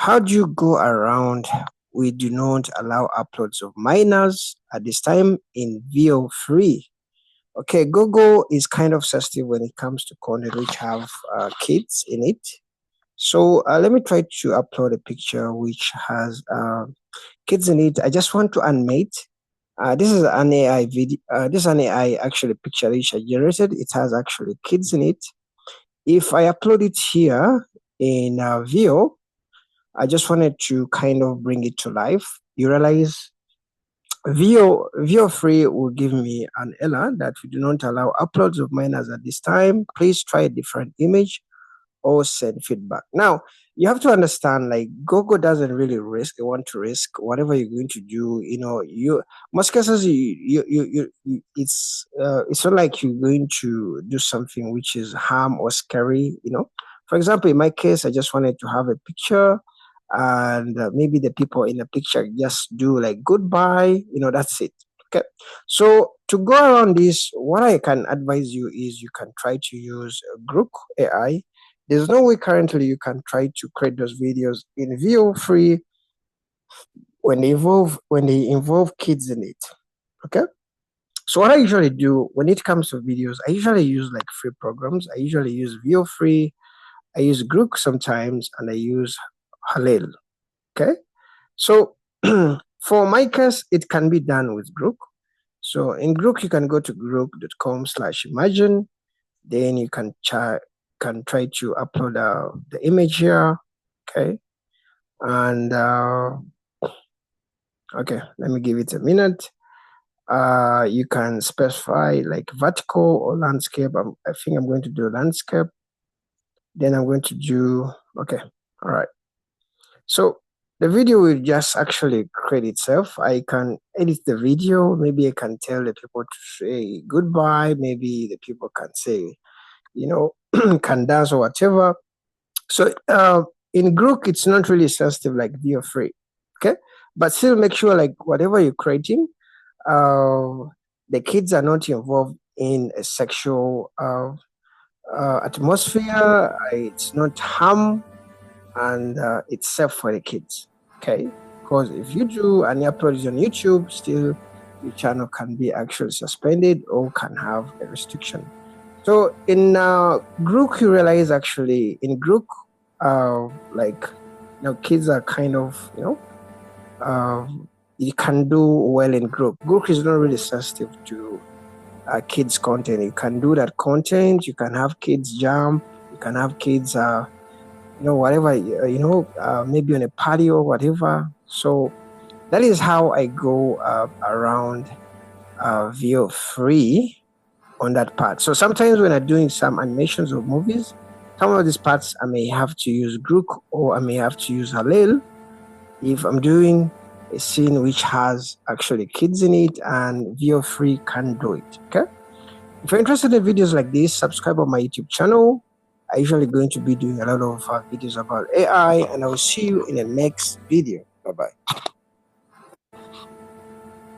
how do you go around? We do not allow uploads of minors at this time in VEO3. Okay, Google is kind of sensitive when it comes to content which have kids in it. So let me try to upload a picture which has kids in it. I just want to animate. This is an AI video. This is an AI actually picture which I generated. It has actually kids in it. If I upload it here in VEO, I just wanted to kind of bring it to life. You realize VEO3 will give me an error that we do not allow uploads of minors at this time. Please try a different image or send feedback. Now, you have to understand, like, Google doesn't really risk. They want to risk whatever you're going to do. You know, most cases it's not like you're going to do something which is harm or scary. You know, for example, in my case, I just wanted to have a picture, and maybe the people in the picture just do like goodbye. You know, that's it. Okay, so to go around this, what I can advise you is you can try to use Grook AI. There's no way currently you can try to create those videos in VEO3 when they involve kids in it. Okay. So what I usually do when it comes to videos, I usually use like free programs. I usually use VEO3, I use Grook sometimes, and I use Halil. Okay. So for my case, it can be done with Grook. So in Grook, you can go to grook.com/imagine. Then you can try to upload the image here. Okay. And okay, let me give it a minute. You can specify like vertical or landscape. I think I'm going to do landscape. Then I'm going to do, okay, all right. So the video will just actually create itself. I can edit the video. Maybe I can tell the people to say goodbye. Maybe the people can say, you know, can dance or whatever. So in Grook, it's not really sensitive like VEO3. Okay, but still make sure like whatever you're creating, the kids are not involved in a sexual atmosphere. It's not harm, and it's safe for the kids. Okay, because if you do and you upload it on YouTube, still your channel can be actually suspended or can have a restriction. So in Grook, you realize actually in Grook, like, you know, kids are kind of, you know, you can do well in Grook. Grook is not really sensitive to kids content. You can do that content. You can have kids jump. You can have kids, you know, whatever, you know, maybe on a party or whatever. So that is how I go around VEO3 on that part. So sometimes when I'm doing some animations or movies, some of these parts I may have to use Grook or I may have to use Halil if I'm doing a scene which has actually kids in it, and VEO3 can do it. Okay. If you're interested in videos like this, subscribe on my YouTube channel. I'm usually going to be doing a lot of videos about AI, and I will see you in the next video. Bye-bye.